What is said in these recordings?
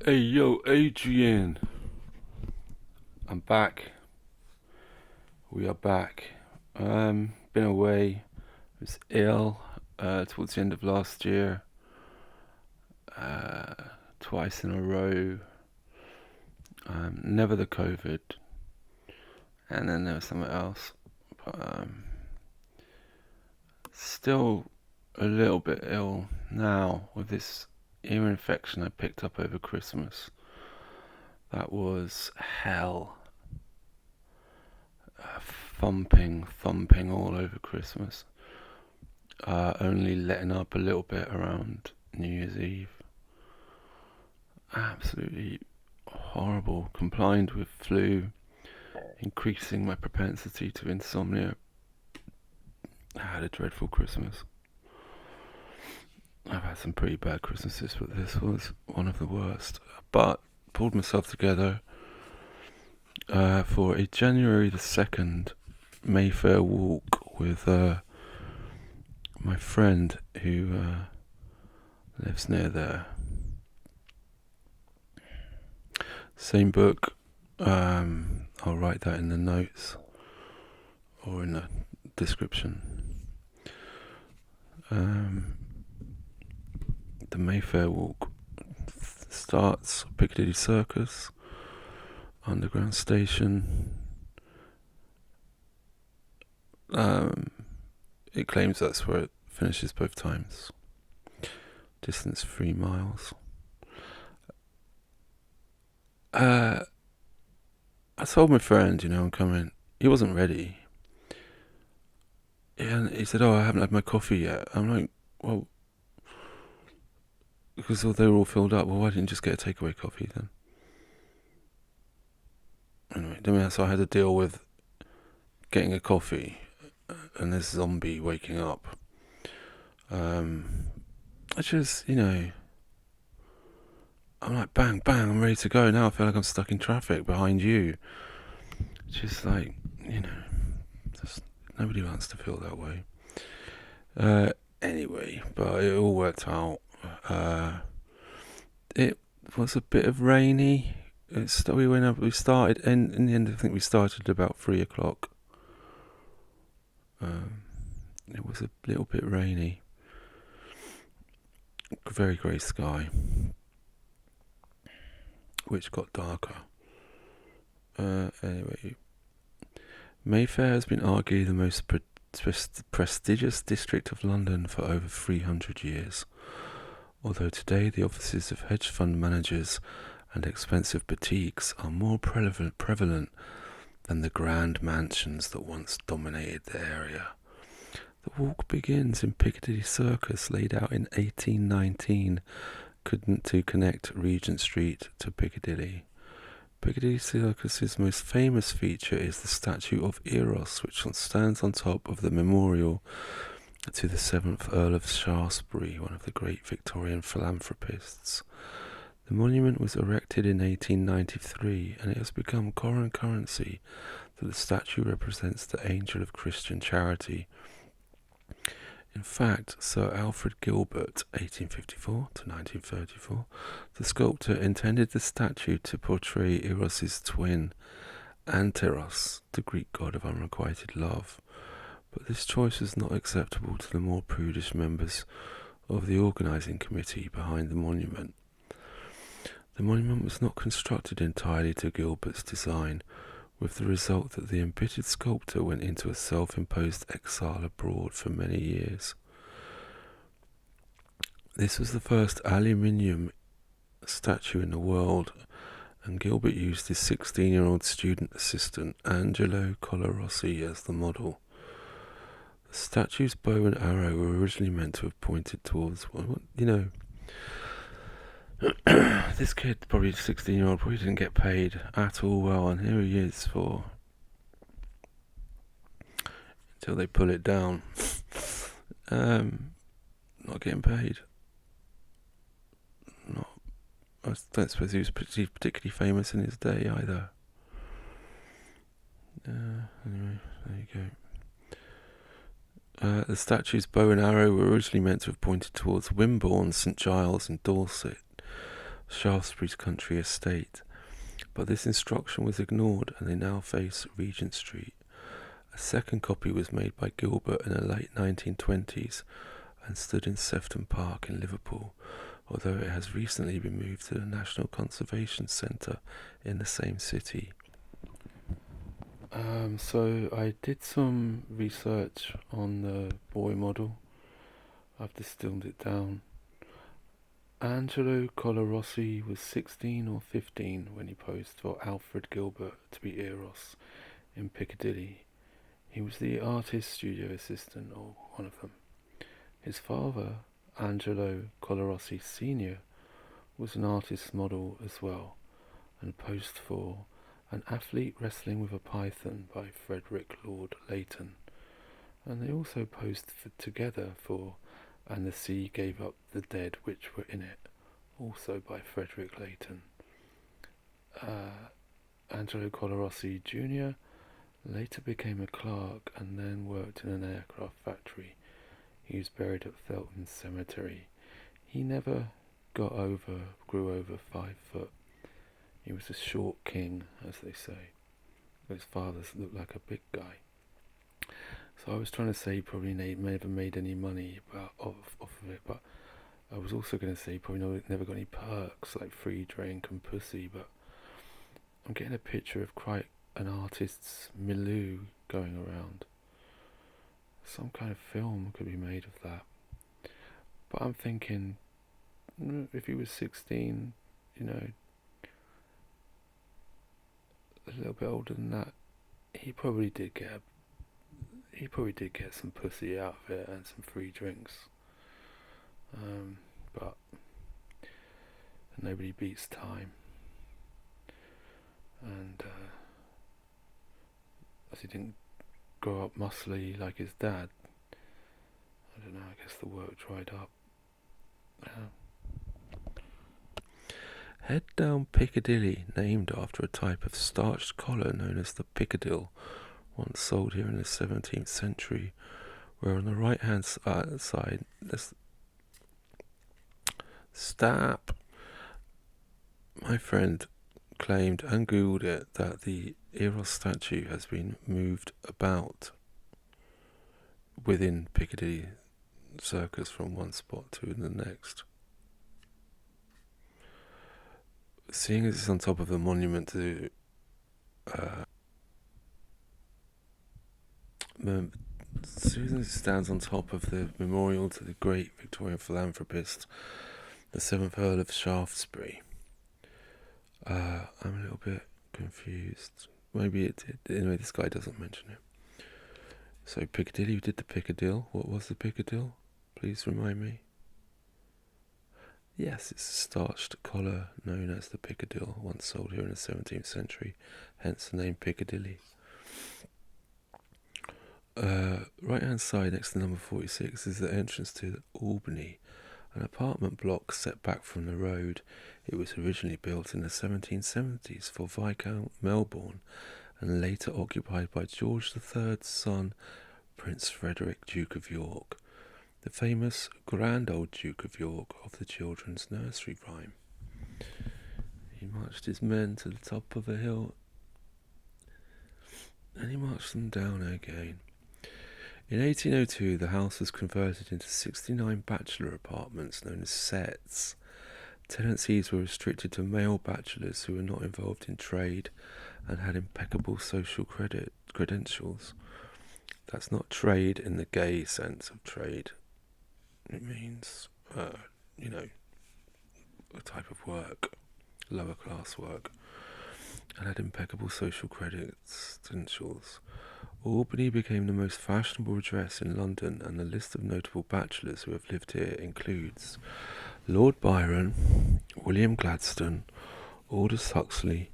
Hey yo, Adrian. I'm back. We are back. Been away. Was ill towards the end of last year. Uh, Twice in a row. Never the COVID, and then there was something else. But still a little bit ill now with this ear infection I picked up over Christmas. That was hell. Thumping all over Christmas. Only letting up a little bit around New Year's Eve. Absolutely horrible. Combined with flu, increasing my propensity to insomnia. I had a dreadful Christmas. I've had some pretty bad Christmases, but this was one of the worst. But pulled myself together for a January the 2nd Mayfair walk with my friend who lives near there. Same book. I'll write that in the notes or in the description. The Mayfair walk starts Piccadilly Circus, Underground Station. It claims that's where it finishes both times. Distance 3 miles. I told my friend, I'm coming. He wasn't ready. And he said, I haven't had my coffee yet. I'm like, well, because they were all filled up. Well, why didn't you just get a takeaway coffee then? Anyway, so I had to deal with getting a coffee and this zombie waking up. I just, I'm like, bang, bang, I'm ready to go. Now I feel like I'm stuck in traffic behind you. Just like, just nobody wants to feel that way. Anyway, but it all worked out. It was a bit of rainy. We started, and in the end, I think we started at about 3 o'clock. It was a little bit rainy. Very grey sky, which got darker. Anyway, Mayfair has been arguably the most prestigious district of London for over 300 years. Although today the offices of hedge fund managers and expensive boutiques are more prevalent than the grand mansions that once dominated the area. The walk begins in Piccadilly Circus, laid out in 1819, to connect Regent Street to Piccadilly. Piccadilly Circus's most famous feature is the statue of Eros, which stands on top of the memorial to the 7th Earl of Shaftesbury, one of the great Victorian philanthropists. The monument was erected in 1893, and it has become current currency that the statue represents the angel of Christian charity. In fact, Sir Alfred Gilbert, 1854 to 1934, the sculptor, intended the statue to portray Eros' twin, Anteros, the Greek god of unrequited love. But this choice was not acceptable to the more prudish members of the organising committee behind the monument. The monument was not constructed entirely to Gilbert's design, with the result that the embittered sculptor went into a self-imposed exile abroad for many years. This was the first aluminium statue in the world, and Gilbert used his 16-year-old student assistant Angelo Colarossi as the model. The statue's bow and arrow were originally meant to have pointed towards, this kid, probably 16-year-old, probably didn't get paid at all well, and here he is until they pull it down. Not getting paid. I don't suppose he was particularly famous in his day either. Anyway, there you go. The statue's bow and arrow were originally meant to have pointed towards Wimborne, St Giles and Dorset, Shaftesbury's country estate, but this instruction was ignored and they now face Regent Street. A second copy was made by Gilbert in the late 1920s and stood in Sefton Park in Liverpool, although it has recently been moved to the National Conservation Centre in the same city. So I did some research on the boy model. I've distilled it down. Angelo Colarossi was 16 or 15 when he posed for Alfred Gilbert to be Eros in Piccadilly. He was the artist studio assistant, or one of them. His father, Angelo Colarossi Sr., was an artist model as well, and posed for An Athlete Wrestling with a Python by Frederick Lord Leighton. And they also posed together for And the Sea Gave Up the Dead Which Were in It, also by Frederick Leighton. Angelo Colarossi Jr. later became a clerk and then worked in an aircraft factory. He was buried at Felton Cemetery. He never grew over 5 foot. He was a short king, as they say. His father looked like a big guy. So I was trying to say he probably never made any money off of it, but I was also going to say he probably never got any perks like free drink and pussy, but I'm getting a picture of quite an artist's milieu going around. Some kind of film could be made of that. But I'm thinking, if he was 16, a little bit older than that, he probably did get some pussy out of it and some free drinks. But nobody beats time. And as he didn't grow up muscly like his dad, I don't know, I guess the work dried up. Head down Piccadilly, named after a type of starched collar known as the pickadill, once sold here in the 17th century, where on the right hand side, stop! My friend claimed and googled it that the Eros statue has been moved about within Piccadilly Circus from one spot to the next. Seeing as it's on top of the monument to Susan stands on top of the memorial to the great Victorian philanthropist, the 7th Earl of Shaftesbury. I'm a little bit confused. Maybe it did. Anyway, this guy doesn't mention it. So Piccadilly, you did the Piccadill. What was the Piccadill? Please remind me. Yes, it's a starched collar known as the pickadill, once sold here in the 17th century, hence the name Piccadilly. Right hand side next to number 46 is the entrance to Albany, an apartment block set back from the road. It was originally built in the 1770s for Viscount Melbourne and later occupied by George III's son, Prince Frederick, Duke of York, the famous Grand Old Duke of York of the children's nursery rhyme. He marched his men to the top of a hill and he marched them down again. In 1802, the house was converted into 69 bachelor apartments known as sets. Tenancies were restricted to male bachelors who were not involved in trade and had impeccable social credentials. That's not trade in the gay sense of trade. It means, a type of work, lower class work, and had impeccable social credentials. Albany became the most fashionable address in London, and the list of notable bachelors who have lived here includes Lord Byron, William Gladstone, Aldous Huxley,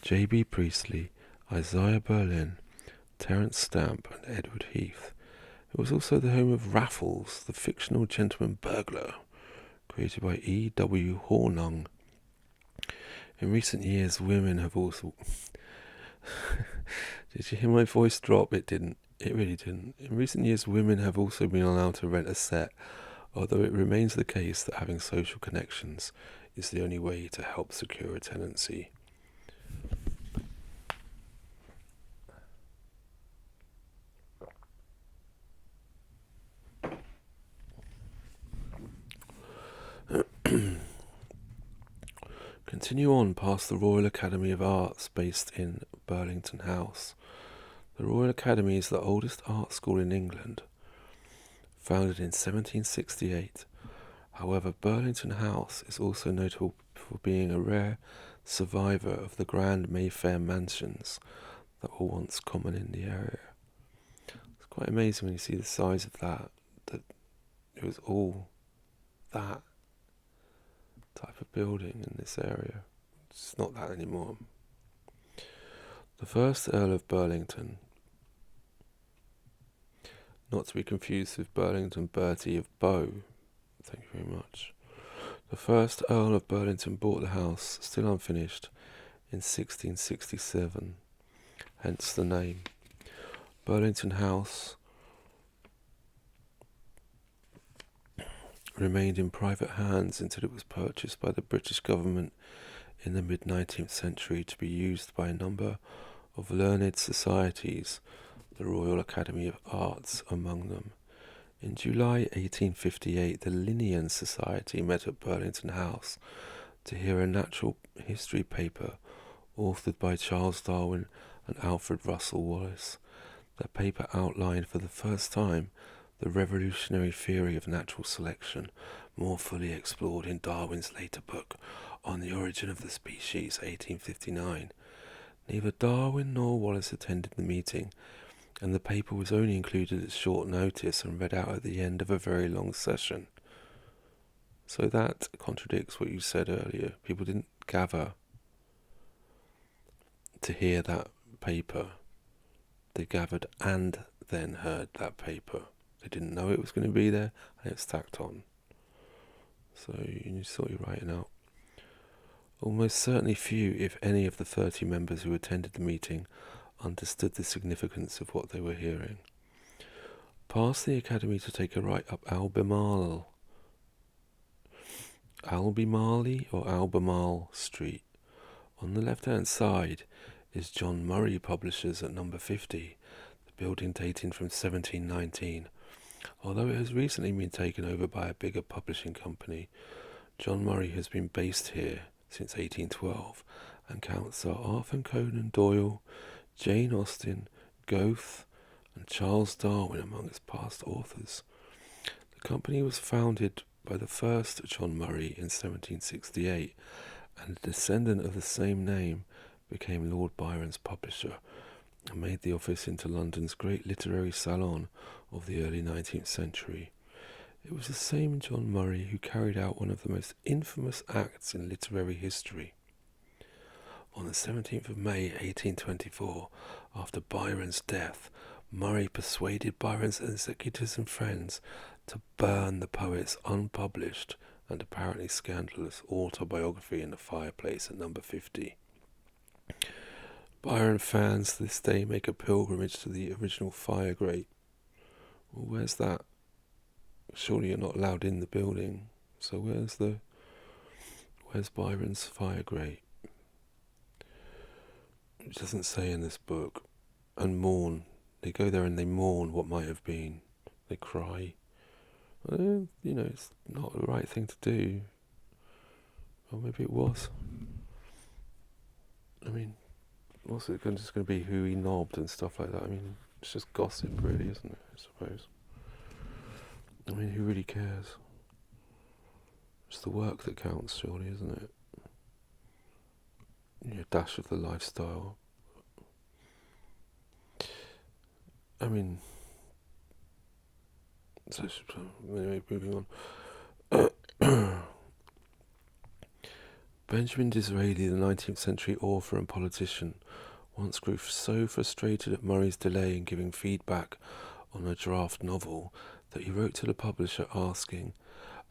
J.B. Priestley, Isaiah Berlin, Terence Stamp, and Edward Heath. It was also the home of Raffles, the fictional gentleman burglar, created by E.W. Hornung. In recent years, women have also... Did you hear my voice drop? It didn't. It really didn't. In recent years, women have also been allowed to rent a set, although it remains the case that having social connections is the only way to help secure a tenancy. Continue on past the Royal Academy of Arts based in Burlington House. The Royal Academy is the oldest art school in England, founded in 1768. However, Burlington House is also notable for being a rare survivor of the grand Mayfair mansions that were once common in the area. It's quite amazing when you see the size of that it was all that type of building in this area. It's not that anymore. The first Earl of Burlington, not to be confused with Burlington Bertie of Bow, thank you very much. The first Earl of Burlington bought the house, still unfinished, in 1667, hence the name. Burlington House remained in private hands until it was purchased by the British government in the mid-19th century to be used by a number of learned societies, the Royal Academy of Arts among them. In July 1858, the Linnean Society met at Burlington House to hear a natural history paper authored by Charles Darwin and Alfred Russel Wallace. The paper outlined for the first time the revolutionary theory of natural selection, more fully explored in Darwin's later book On the Origin of the Species, 1859. Neither Darwin nor Wallace attended the meeting, and the paper was only included at short notice and read out at the end of a very long session. So that contradicts what you said earlier. People didn't gather to hear that paper. They gathered and then heard that paper. They didn't know it was going to be there, and it's tacked on. So you need to sort your writing out. Almost certainly few, if any, of the 30 members who attended the meeting understood the significance of what they were hearing. Past the academy to take a right up Albemarle or Albemarle Street. On the left-hand side is John Murray Publishers at number 50, the building dating from 1719. Although it has recently been taken over by a bigger publishing company, John Murray has been based here since 1812 and counts are Arthur Conan Doyle, Jane Austen, Goethe, and Charles Darwin among its past authors. The company was founded by the first John Murray in 1768, and a descendant of the same name became Lord Byron's publisher and made the office into London's great literary salon of the early 19th century. It was the same John Murray who carried out one of the most infamous acts in literary history. On the 17th of May 1824, after Byron's death, Murray persuaded Byron's executors and friends to burn the poet's unpublished and apparently scandalous autobiography in the fireplace at number 50. Byron fans to this day make a pilgrimage to the original fire grate. Well, where's that? Surely you're not allowed in the building. So where's Byron's fire grate? It doesn't say in this book. And mourn. They go there and they mourn what might have been. They cry. It's not the right thing to do. Or maybe it was. I mean, what's it just going to be who he knobbed and stuff like that? I mean, it's just gossip really, isn't it, I suppose? I mean, who really cares? It's the work that counts, surely, isn't it? A dash of the lifestyle. I mean, so anyway, moving on. Benjamin Disraeli, the 19th century author and politician, once grew so frustrated at Murray's delay in giving feedback on a draft novel that he wrote to the publisher asking,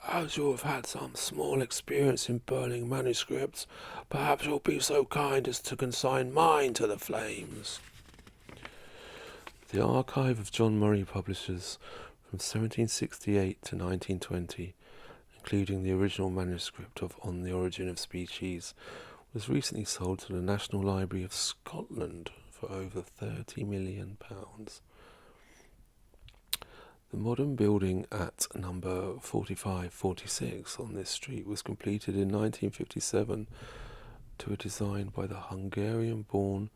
"As you have had some small experience in burning manuscripts, perhaps you'll be so kind as to consign mine to the flames." The archive of John Murray Publishers from 1768 to 1920 including the original manuscript of On the Origin of Species, was recently sold to the National Library of Scotland for over £30 million. The modern building at number 4546 on this street was completed in 1957 to a design by the Hungarian-born,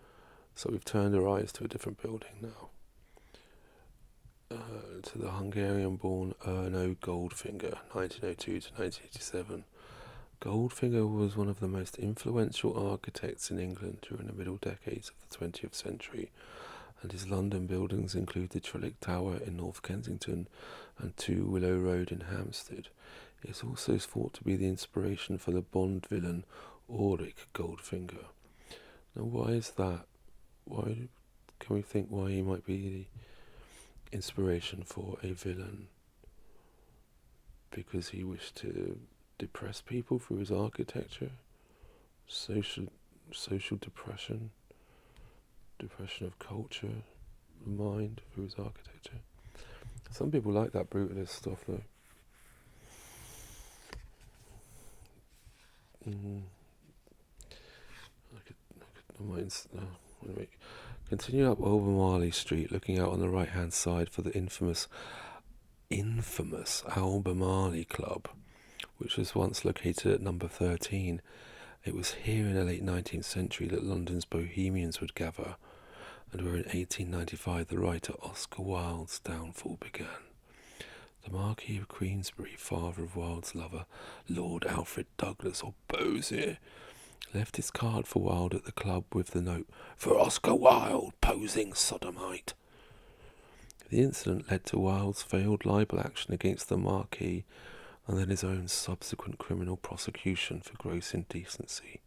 so we've turned our eyes to a different building now, to the Hungarian-born Erno Goldfinger, 1902 to 1987. Goldfinger was one of the most influential architects in England during the middle decades of the 20th century, and his London buildings include the Trellick Tower in North Kensington and 2 Willow Road in Hampstead. It is also thought to be the inspiration for the Bond villain Auric Goldfinger. Now, why is that? Why can we think why he might be the inspiration for a villain? Because he wished to depress people through his architecture? Social depression? Depression of culture, mind, through his architecture. Some people like that brutalist stuff, though. Continue up Albemarle Street, looking out on the right-hand side for the infamous Albemarle Club, which was once located at number 13. It was here in the late 19th century that London's bohemians would gather, and where in 1895 the writer Oscar Wilde's downfall began. The Marquis of Queensberry, father of Wilde's lover, Lord Alfred Douglas, or Bossier, left his card for Wilde at the club with the note, "For Oscar Wilde, posing sodomite." The incident led to Wilde's failed libel action against the Marquis, and then his own subsequent criminal prosecution for gross indecency.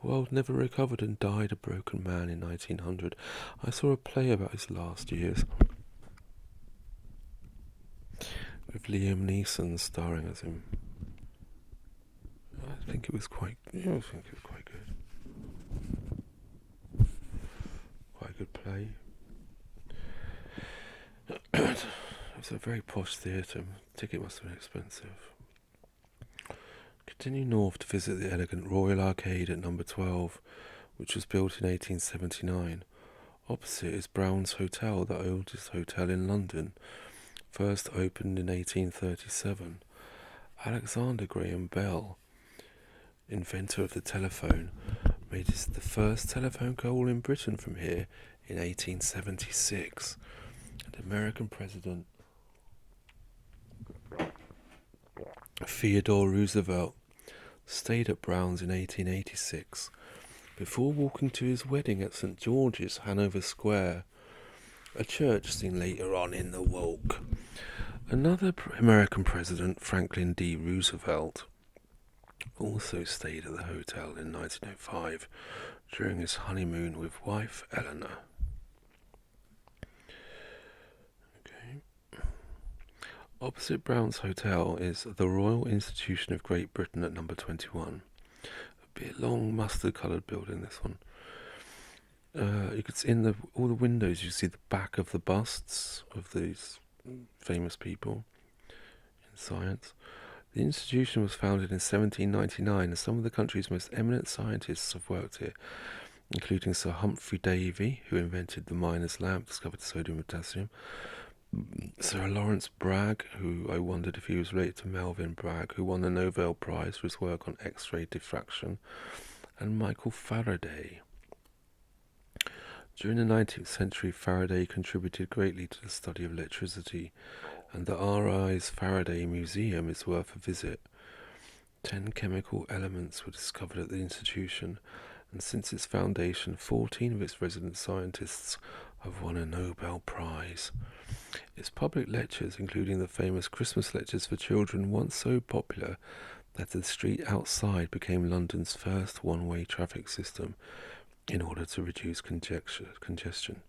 Wilde never recovered and died a broken man in 1900. I saw a play about his last years, with Liam Neeson starring as him. I think it was quite good. Quite a good play. It was a very posh theatre. Ticket must have been expensive. Continue north to visit the elegant Royal Arcade at number 12, which was built in 1879. Opposite is Brown's Hotel, the oldest hotel in London, first opened in 1837. Alexander Graham Bell, inventor of the telephone, made the first telephone call in Britain from here in 1876. And American President Theodore Roosevelt stayed at Brown's in 1886 before walking to his wedding at St. George's, Hanover Square, a church seen later on in the Walk. Another American president, Franklin D. Roosevelt, also stayed at the hotel in 1905 during his honeymoon with wife Eleanor. Opposite Brown's Hotel is the Royal Institution of Great Britain at number 21. A bit long, mustard-coloured building, this one. You could see in all the windows, you see the back of the busts of these famous people in science. The institution was founded in 1799, and some of the country's most eminent scientists have worked here, including Sir Humphrey Davy, who invented the miner's lamp, discovered sodium and potassium, Sir Lawrence Bragg, who I wondered if he was related to Melvyn Bragg, who won the Nobel Prize for his work on X-ray diffraction, and Michael Faraday. During the 19th century, Faraday contributed greatly to the study of electricity, and the RI's Faraday Museum is worth a visit. 10 chemical elements were discovered at the institution, and since its foundation, 14 of its resident scientists have won a Nobel Prize. Its public lectures, including the famous Christmas lectures for children, once so popular that the street outside became London's first one-way traffic system in order to reduce congestion.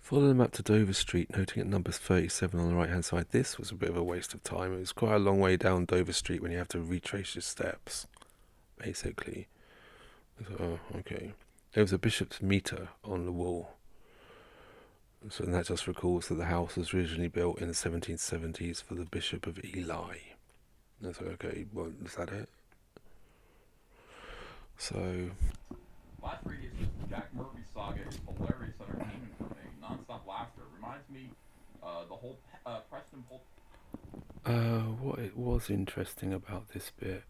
Follow the map to Dover Street, noting at number 37 on the right-hand side. This was a bit of a waste of time. It was quite a long way down Dover Street when you have to retrace your steps, basically. Oh, okay. There was a bishop's meter on the wall. So and that just recalls that the house was originally built in the 1770s for the Bishop of Ely. And so, okay, well, is that it? So, Last Radius, Jack Murphy saga is hilarious entertainment for me. Non-stop laughter. Reminds me, the whole Preston Pol- what it was interesting about this bit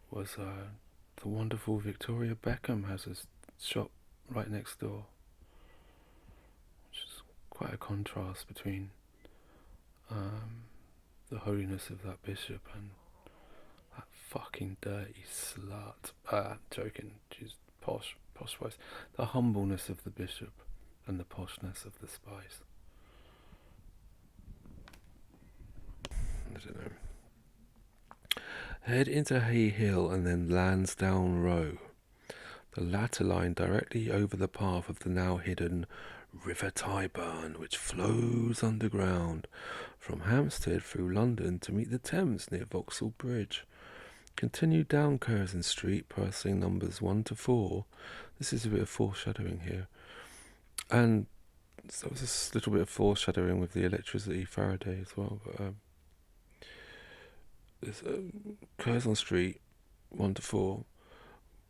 was the wonderful Victoria Beckham has a shop right next door, which is quite a contrast between the holiness of that bishop and that fucking dirty slut. Joking. She's posh spice. The humbleness of the bishop and the poshness of the spice. I don't know. Head into Hay Hill and then Lansdowne Row. The latter line directly over the path of the now hidden River Tyburn, which flows underground from Hampstead through London to meet the Thames near Vauxhall Bridge. Continue down Curzon Street, passing numbers 1 to 4. This is a bit of foreshadowing here. And so there was a little bit of foreshadowing with the electricity Faraday as well. But Curzon Street, 1 to 4.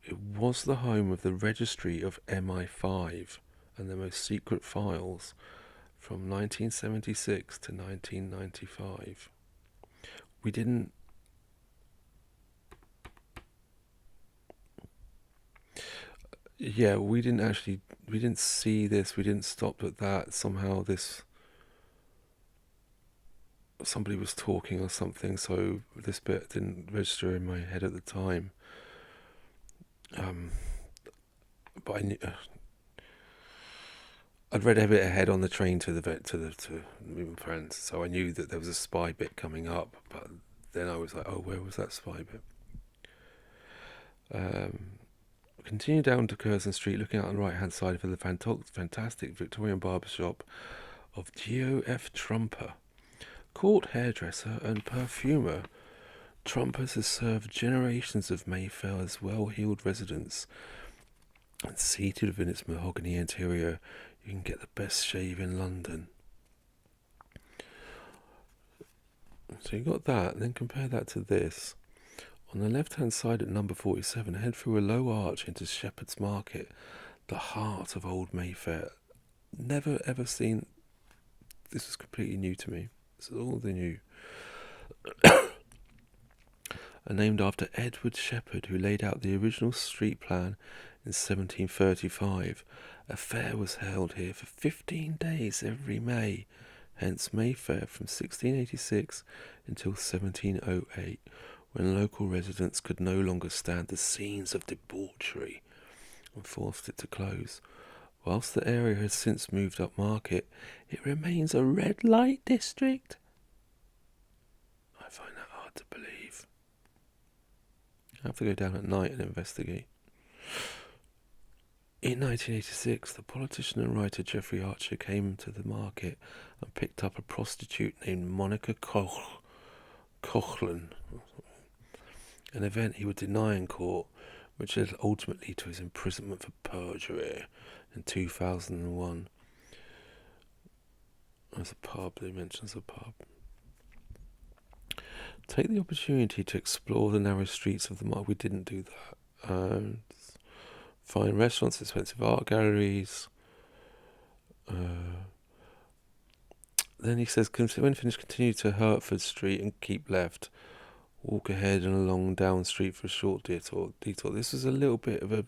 It was the home of the registry of MI5 and the most secret files from 1976 to 1995. We didn't we didn't see this, we didn't stop at that. Somehow somebody was talking or something, so this bit didn't register in my head at the time. But I knew, I'd read a bit ahead on the train to meet my friends, so I knew that there was a spy bit coming up. But then I was like, oh, where was that spy bit? Continue down to Curzon Street, looking out on the right-hand side for the fantastic Victorian barbershop of Geo F. Trumper, court hairdresser and perfumer. Trumpers has served generations of Mayfair's well-heeled residents, and seated within its mahogany interior, you can get the best shave in London. So you got that, and then compare that to this. On the left-hand side at number 47, head through a low arch into Shepherd's Market, the heart of Old Mayfair. Never ever seen. This was completely new to me. This is all the new. Are named after Edward Shepherd, who laid out the original street plan in 1735. A fair was held here for 15 days every May, hence Mayfair from 1686 until 1708, when local residents could no longer stand the scenes of debauchery and forced it to close. Whilst the area has since moved up market, it remains a red light district. I find that hard to believe. I have to go down at night and investigate. In 1986, the politician and writer Jeffrey Archer came to the market and picked up a prostitute named Monica Coughlin, an event he would deny in court, which led ultimately to his imprisonment for perjury in 2001. There's a pub, he mentions a pub. Take the opportunity to explore the narrow streets of the market. We didn't do that. Fine restaurants, expensive art galleries. Then he says, when finished, continue to Hertford Street and keep left. Walk ahead and along Down Street for a short detour. This is a little bit of a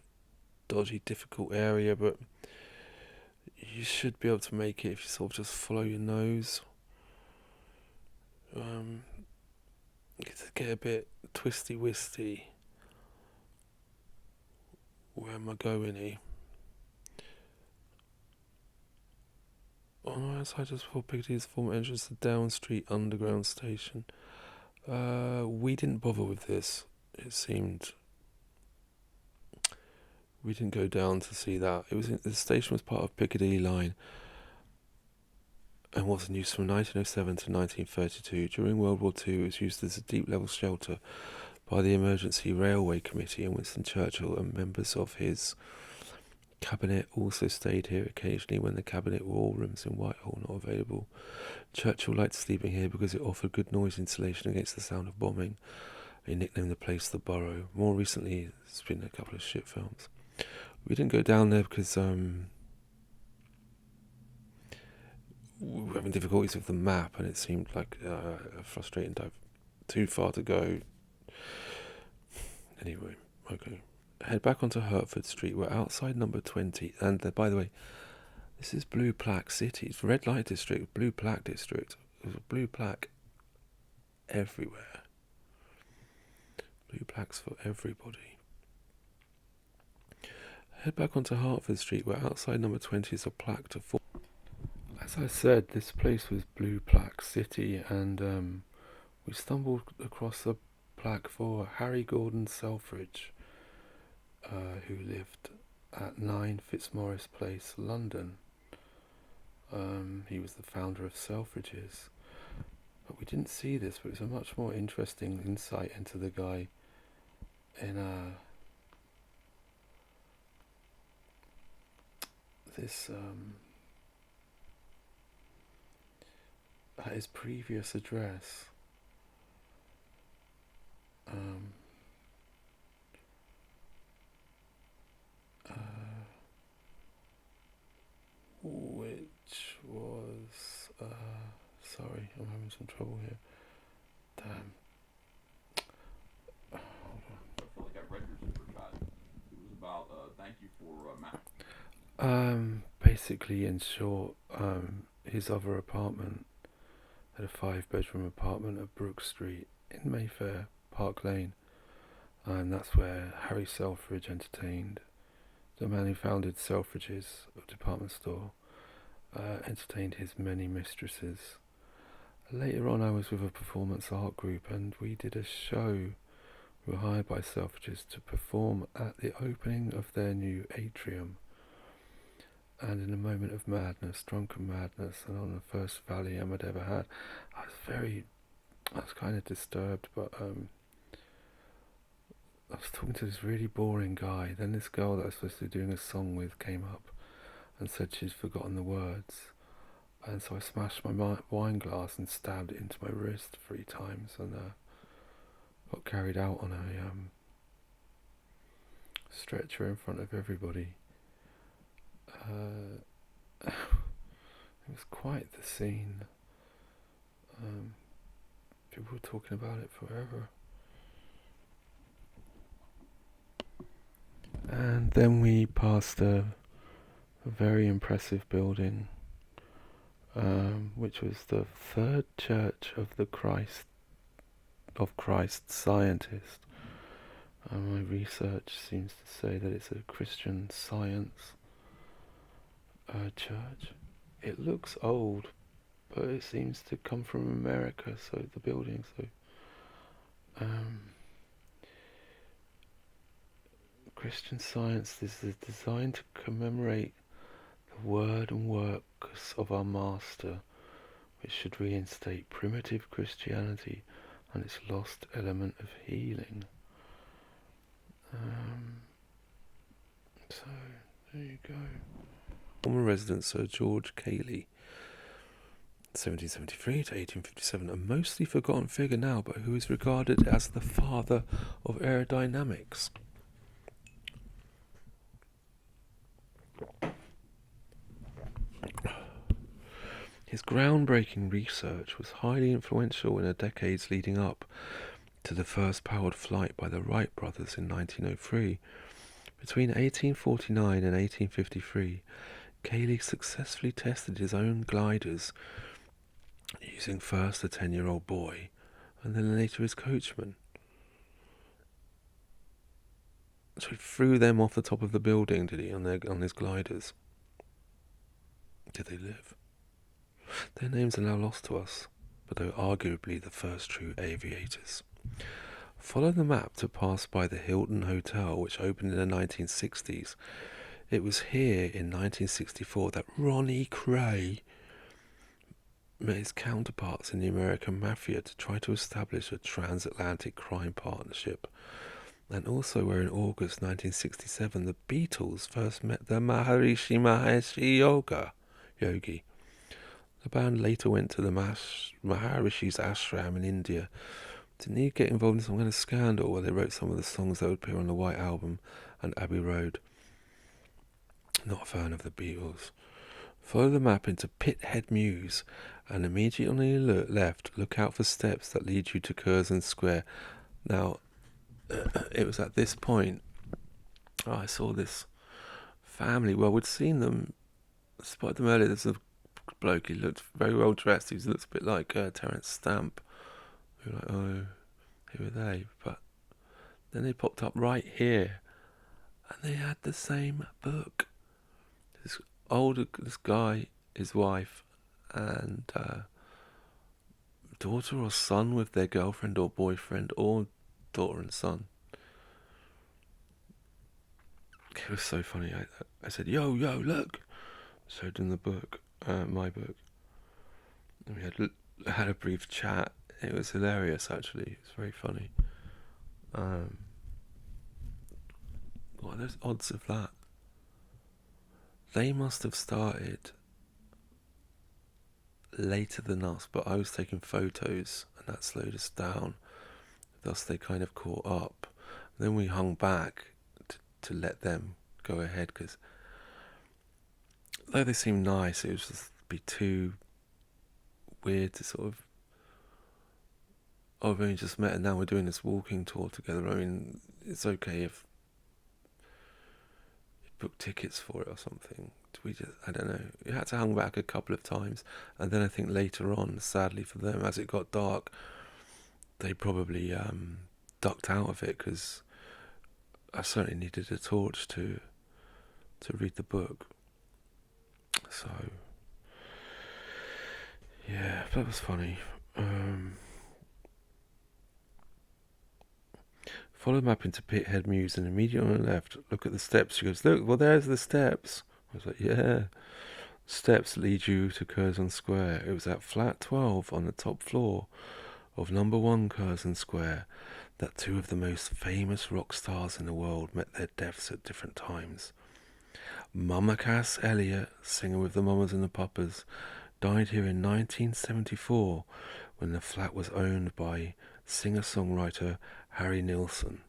dodgy, difficult area, but you should be able to make it if you sort of just follow your nose. Get a bit twisty-wisty. Where am I going here? On the right side, just before Piccadilly's former entrance to Down Street Underground Station. We didn't bother with this. It seemed we didn't go down to see that. The station was part of Piccadilly line and was in use from 1907 to 1932. During World War II, it was used as a deep-level shelter by the Emergency Railway Committee and Winston Churchill and members of his Cabinet also stayed here occasionally when the Cabinet War rooms in Whitehall not available. Churchill liked sleeping here because it offered good noise insulation against the sound of bombing. He nicknamed the place the Burrow. More recently, there's been a couple of shit films. We didn't go down there because we were having difficulties with the map, and it seemed like a frustrating dive. Too far to go. Anyway, okay. Head back onto Hertford Street. We're outside number 20. And by the way, this is Blue Plaque City. It's Red Light District, Blue Plaque District. There's a blue plaque everywhere. Blue plaques for everybody. Head back onto Hertford Street. We're outside number 20. Is a plaque to fall. As I said, this place was Blue Plaque City, and we stumbled across a plaque for Harry Gordon Selfridge, who lived at 9 Fitzmaurice Place, London. He was the founder of Selfridges. But we didn't see this, but it's a much more interesting insight into the guy in at his previous address. Which was sorry, I'm having some trouble here. Damn. Hold on. I feel like I read your super chat. It was about thank you for Matt. Basically, in short, his other apartment had a 5-bedroom apartment at Brook Street in Mayfair, Park Lane, and that's where Harry Selfridge entertained. The man who founded Selfridges, a department store, entertained his many mistresses. Later on, I was with a performance art group, and we did a show. We were hired by Selfridges to perform at the opening of their new atrium. And in a moment of madness, drunken madness, and on the first Valium I'd ever had, I was kind of disturbed, but I was talking to this really boring guy. Then this girl that I was supposed to be doing a song with came up and said she's forgotten the words. And so I smashed my wine glass and stabbed it into my wrist 3 times, and got carried out on a stretcher in front of everybody. It was quite the scene. People were talking about it forever. And then we passed a very impressive building, which was the Third Church of Christ Scientist. My research seems to say that it's a Christian Science church. It looks old, but it seems to come from America, so the building, Christian Science is designed to commemorate the word and works of our Master, which should reinstate primitive Christianity and its lost element of healing. So, there you go. Former resident Sir George Cayley, 1773 to 1857, a mostly forgotten figure now, but who is regarded as the father of aerodynamics. His groundbreaking research was highly influential in the decades leading up to the first powered flight by the Wright brothers in 1903. Between 1849 and 1853, Cayley successfully tested his own gliders, using first a 10-year-old boy and then later his coachman. So he threw them off the top of the building, did he, on his gliders? Did they live? Their names are now lost to us, but they were arguably the first true aviators. Follow the map to pass by the Hilton Hotel, which opened in the 1960s. It was here in 1964 that Ronnie Cray met his counterparts in the American Mafia to try to establish a transatlantic crime partnership. and also where in August 1967 the Beatles first met the Maharishi Mahesh Yogi. The band later went to the Maharishi's ashram in India. Didn't he get involved in some kind of scandal where they wrote some of the songs that would appear on the White Album and Abbey Road? Not a fan of the Beatles. Follow the map into Pithead Mews and immediately on the left look out for steps that lead you to Curzon Square. Now, it was at this point I saw this family. Well, we'd seen them, spotted them earlier. There's a bloke, he looked very well dressed. He looks a bit like Terence Stamp. We were like, oh, who are they? But then they popped up right here and they had the same book. This guy, his wife, and daughter or son with their girlfriend or boyfriend, or daughter and son. It was so funny. I said, yo, look. Showed them the book, my book. And we had a brief chat. It was hilarious, actually. It was very funny. What are those odds of that? They must have started later than us, but I was taking photos and that slowed us down. Thus they kind of caught up. Then we hung back to let them go ahead, because though they seemed nice, it was just be too weird to sort of, oh, we've only just met and now we're doing this walking tour together. I mean, it's okay if you book tickets for it or something. I don't know. We had to hang back a couple of times, and then I think later on, sadly for them, as it got dark, they probably ducked out of it, because I certainly needed a torch to read the book. So yeah, that was funny. Follow the map into Pithead Mews and immediately on the left, look at the steps. She goes, look, well, there's the steps. I was like, yeah. Steps lead you to Curzon Square. It was at flat 12 on the top floor of number 1 Curzon Square that two of the most famous rock stars in the world met their deaths at different times. Mama Cass Elliot, singer with the Mamas and the Papas, died here in 1974 when the flat was owned by singer-songwriter Harry Nilsson.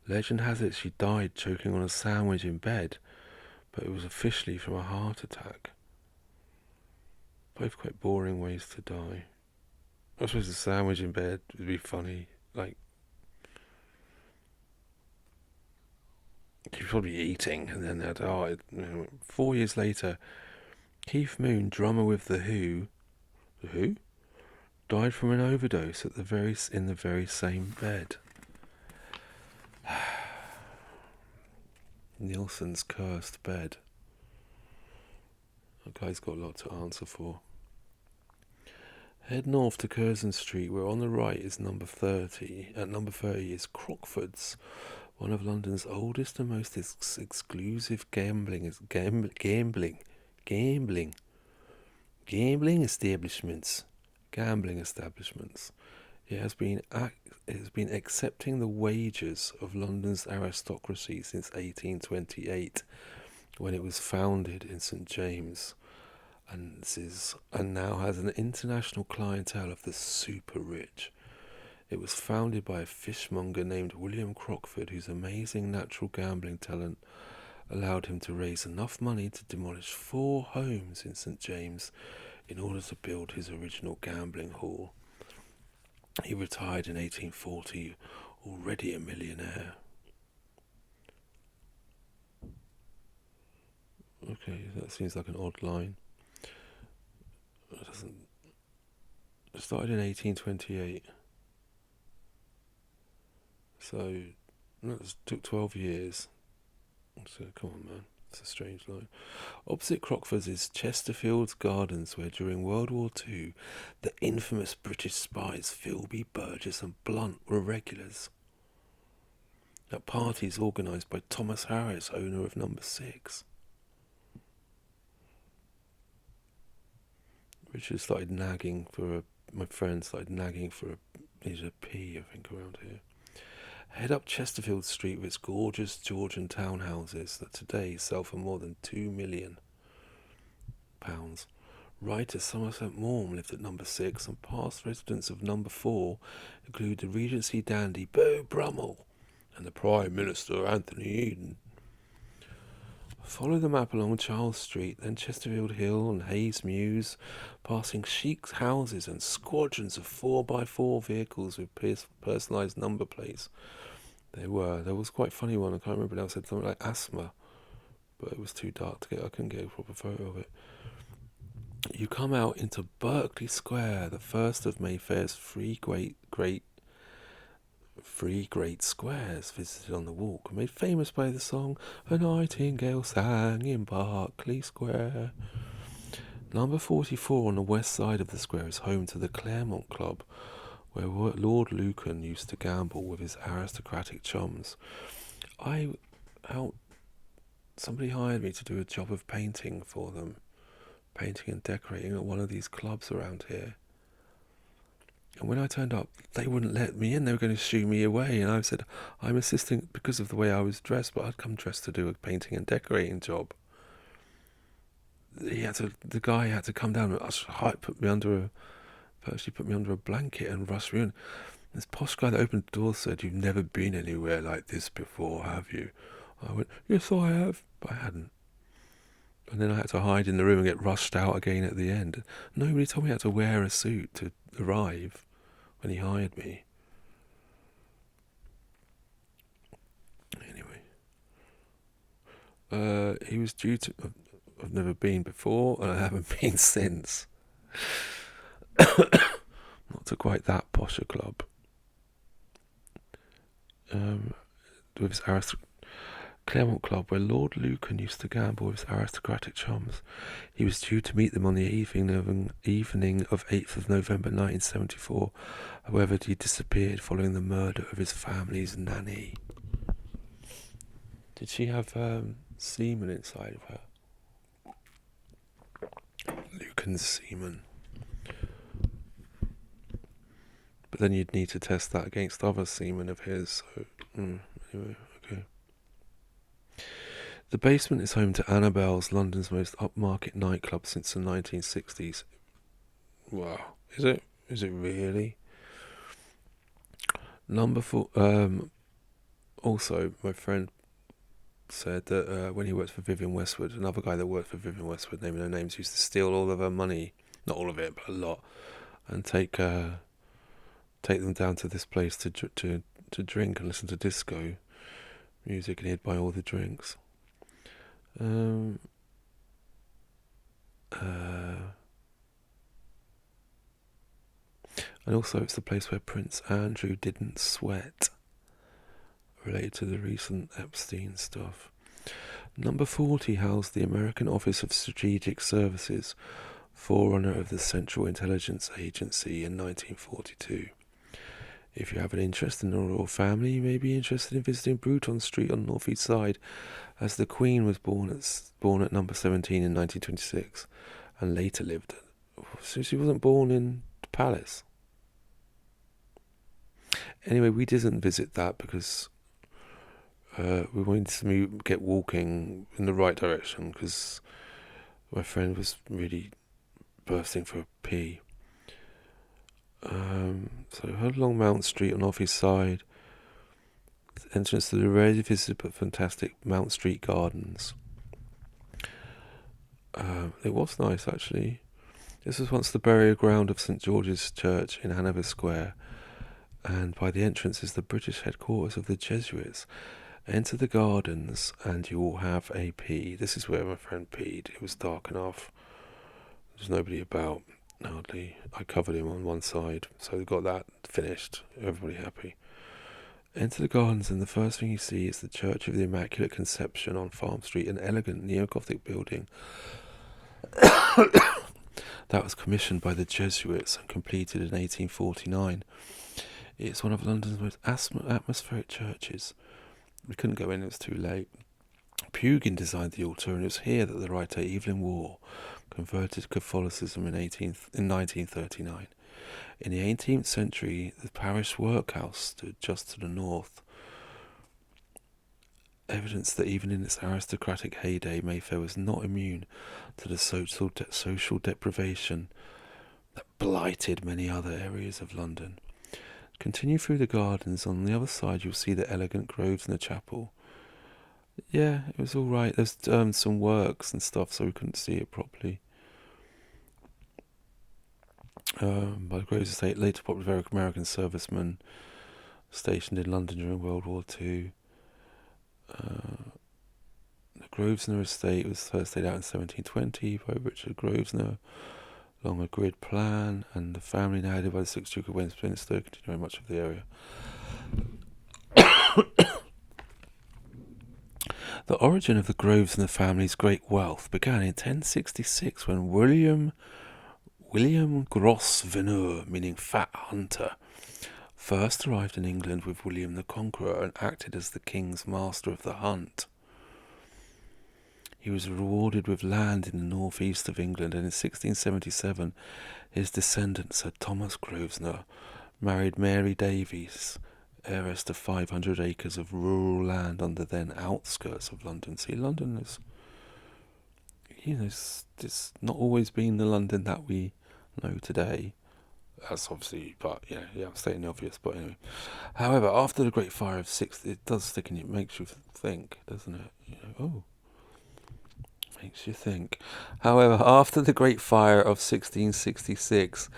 Legend has it she died choking on a sandwich in bed, but it was officially from a heart attack. Both quite boring ways to die. I suppose a sandwich in bed would be funny. Like, you're probably eating, and then they'd, 4 years later, Keith Moon, drummer with The Who, died from an overdose in the very same bed. Nilsson's cursed bed. That guy's got a lot to answer for. Head north to Curzon Street, where on the right is number 30. At number 30 is Crockford's, one of London's oldest and most exclusive gambling establishments. It has been accepting the wages of London's aristocracy since 1828, when it was founded in St James, and now has an international clientele of the super rich. It was founded by a fishmonger named William Crockford, whose amazing natural gambling talent allowed him to raise enough money to demolish 4 homes in St James in order to build his original gambling hall. He retired in 1840, already a millionaire. Okay, that seems like an odd line. It started in 1828. So, that took 12 years. So, come on, man. It's a strange line. Opposite Crockford's is Chesterfield's Gardens, where during World War II, the infamous British spies Philby, Burgess and Blunt were regulars. At parties organised by Thomas Harris, owner of number 6. Richard started nagging for my friend started nagging for a pee, I think, around here. Head up Chesterfield Street with its gorgeous Georgian townhouses that today sell for more than £2 million. Writer Somerset Maugham lived at number 6, and past residents of number 4 include the Regency dandy Beau Brummell and the Prime Minister Anthony Eden. Follow the map along Charles Street, then Chesterfield Hill and Hayes Mews, passing chic houses and squadrons of 4x4 vehicles with personalised number plates. There was quite a funny one, I can't remember now, it said something like asthma, but it was too dark to get, I couldn't get a proper photo of it. You come out into Berkeley Square, the first of Mayfair's three great squares visited on the walk, made famous by the song "A Nightingale Sang in Berkeley Square." Number 44 on the west side of the square is home to the Claremont Club, where Lord Lucan used to gamble with his aristocratic chums. Somebody hired me to do a job of painting for them, painting and decorating at one of these clubs around here. And when I turned up, they wouldn't let me in. They were going to shoo me away. And I said, I'm assisting because of the way I was dressed, but I'd come dressed to do a painting and decorating job. The guy had to come down and put me under a blanket and rush me in. This posh guy that opened the door said, "You've never been anywhere like this before, have you?" I went, "Yes, I have," but I hadn't. And then I had to hide in the room and get rushed out again at the end. Nobody told me I had to wear a suit to arrive when he hired me. Anyway, he was due to... I've never been before, and I haven't been since. Not to quite that posh a club. With his Claremont Club, where Lord Lucan used to gamble with his aristocratic chums. He was due to meet them on the evening of 8th of November 1974. However, he disappeared following the murder of his family's nanny. Did she have semen inside of her? Lucan's semen. But then you'd need to test that against other semen of his. So, anyway, okay. The Basement is home to Annabelle's, London's most upmarket nightclub since the 1960s. Wow, is it? Is it really? Number 4. Also, my friend said that when he worked for Vivienne Westwood, another guy that worked for Vivienne Westwood, naming no names, used to steal all of her money, not all of it, but a lot, and take them down to this place to drink and listen to disco music, and he'd buy all the drinks. And also it's the place where Prince Andrew didn't sweat, related to the recent Epstein stuff. Number 40 housed the American Office of Strategic Services, forerunner of the Central Intelligence Agency, in 1942. If you have an interest in the royal family, you may be interested in visiting Bruton Street on the North East Side, as the Queen was born at number 17 in 1926, and later lived. So she wasn't born in the palace. Anyway, we didn't visit that because we wanted to get walking in the right direction, because my friend was really bursting for a pee. So head along Mount Street on North East Side, entrance to the rarely visited but fantastic Mount Street Gardens. It was nice, actually. This was once the burial ground of St George's Church in Hanover Square, and by the entrance is the British headquarters of the Jesuits. Enter the gardens and you will have a pee. This is where my friend peed. It was dark enough. There's nobody about, hardly. I covered him on one side, so we got that finished. Everybody happy. Enter the gardens and the first thing you see is the Church of the Immaculate Conception on Farm Street, an elegant neo-Gothic building that was commissioned by the Jesuits and completed in 1849. It's one of London's most atmospheric churches. We couldn't go in, it was too late. Pugin designed the altar, and it was here that the writer Evelyn Waugh converted to Catholicism in 1939. In the 18th century, the parish workhouse stood just to the north. Evidence that even in its aristocratic heyday, Mayfair was not immune to the social deprivation that blighted many other areas of London. Continue through the gardens. On the other side, you'll see the elegant groves and the chapel. Yeah, it was all right. There's some works and stuff, so we couldn't see it properly. By the Groves Estate, later popular American servicemen stationed in London during World War II. The Grosvenor Estate was first laid out in 1720 by Richard Grosvenor, along a grid plan, and the family inherited by the 6th Duke of Westminster continued much of the area. The origin of the Grosvenor family's great wealth began in 1066 when William Grosvenor, meaning Fat Hunter, first arrived in England with William the Conqueror and acted as the king's master of the hunt. He was rewarded with land in the northeast of England, and in 1677 his descendant Sir Thomas Grosvenor married Mary Davies, heiress to 500 acres of rural land on the then outskirts of London. See, London is, it's not always been the London that we know today. That's obviously, but I'm stating the obvious. But anyway, however, after the Great Fire of it does stick in you. It makes you think, doesn't it? Makes you think. However, after the Great Fire of 1666,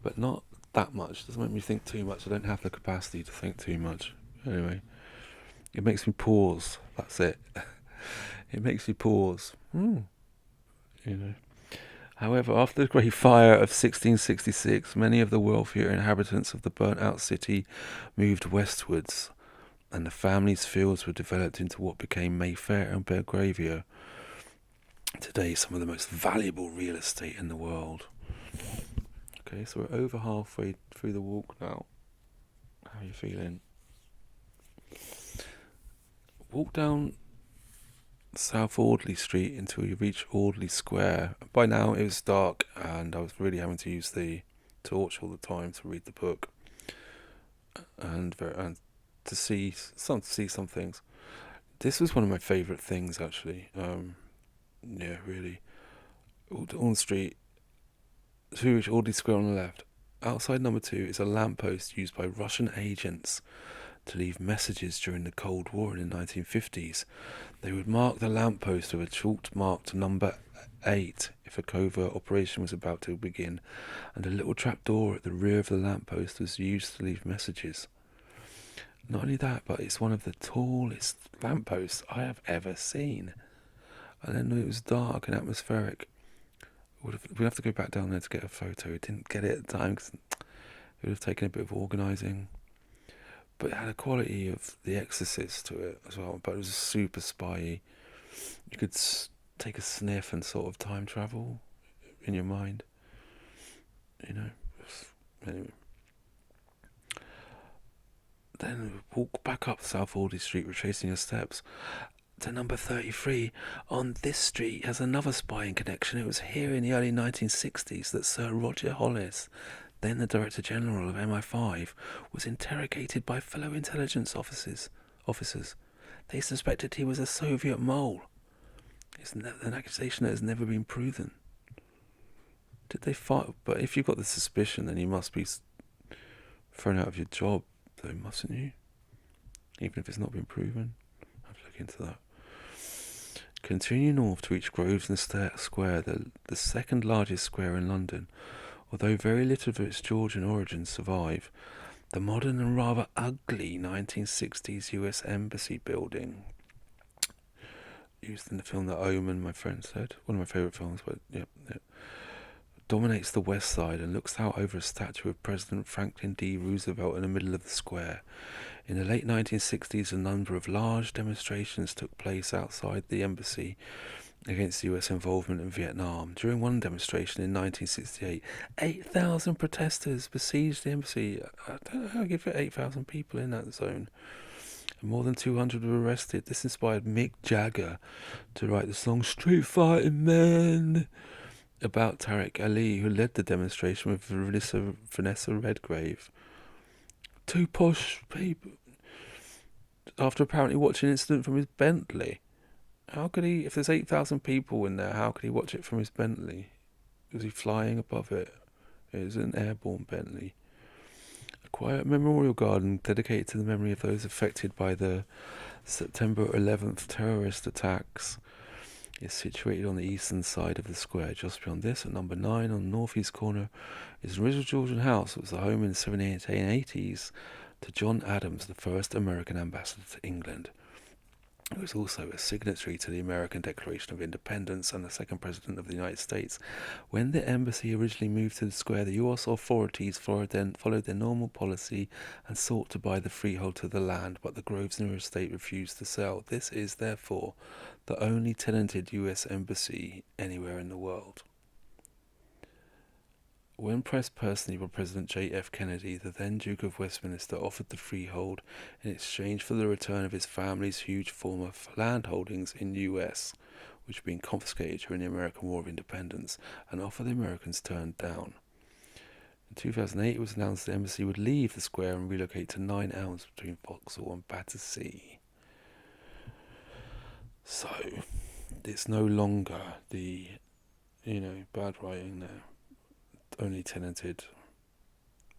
but not that much. Doesn't make me think too much. I don't have the capacity to think too much. Anyway, it makes me pause. That's it. It makes me pause. However, after the Great Fire of 1666, many of the wealthier inhabitants of the burnt-out city moved westwards, and the family's fields were developed into what became Mayfair and Belgravia. Today, some of the most valuable real estate in the world. Okay, so we're over halfway through the walk now. How are you feeling? Walk down South Audley Street until you reach Audley Square. By now it was dark and I was really having to use the torch all the time to read the book and to see some things. This was one of my favourite things, actually. Really. On the street, to reach Audley Square on the left. Outside number 2 is a lamppost used by Russian agents to leave messages during the Cold War in the 1950s. They would mark the lamppost with a chalk marked number 8 if a covert operation was about to begin, and a little trap door at the rear of the lamppost was used to leave messages. Not only that, but it's one of the tallest lampposts I have ever seen. And then it was dark and atmospheric. We'd have to go back down there to get a photo. We didn't get it at the time because it would have taken a bit of organising. But it had a quality of The Exorcist to it as well. But it was super spy-y. You could take a sniff and sort of time travel in your mind. Anyway. Then walk back up South Audley Street, retracing your steps to number 33. On this street has another spying connection. It was here in the early 1960s that Sir Roger Hollis, then the Director General of MI5, was interrogated by fellow intelligence officers. They suspected he was a Soviet mole. It's an accusation that has never been proven. Did they fight? But if you've got the suspicion, then you must be thrown out of your job, though, mustn't you? Even if it's not been proven. I'll have to look into that. Continue north to reach Grosvenor Square, the second largest square in London. Although very little of its Georgian origins survive, the modern and rather ugly 1960s US Embassy building, used in the film The Omen, my friend said, one of my favourite films, but dominates the west side and looks out over a statue of President Franklin D. Roosevelt in the middle of the square. In the late 1960s, a number of large demonstrations took place outside the embassy against US involvement in Vietnam. During one demonstration in 1968, 8,000 protesters besieged the embassy. I don't know how you fit 8,000 people in that zone. And more than 200 were arrested. This inspired Mick Jagger to write the song Street Fighting Men. about Tariq Ali, who led the demonstration with Vanessa Redgrave. Two posh people, after apparently watching an incident from his Bentley. How could he, if there's 8,000 people in there, how could he watch it from his Bentley? Was he flying above it? It was an airborne Bentley. A quiet memorial garden dedicated to the memory of those affected by the September 11th terrorist attacks is situated on the eastern side of the square. Just beyond this, at number 9 on the northeast corner, is an original Georgian house that was the home in the 1780s to John Adams, the first American ambassador to England. He was also a signatory to the American Declaration of Independence and the second President of the United States. When the embassy originally moved to the square, the U.S. authorities followed their normal policy and sought to buy the freehold to the land, but the Grosvenor estate refused to sell. This is, therefore, the only tenanted U.S. embassy anywhere in the world. When pressed personally by President J.F. Kennedy, the then Duke of Westminster offered the freehold in exchange for the return of his family's huge former land holdings in the U.S., which had been confiscated during the American War of Independence, an offer the Americans turned down. In 2008, it was announced the embassy would leave the square and relocate to 9 Elms between Vauxhall and Battersea. So, it's no longer the, bad writing there. Only tenanted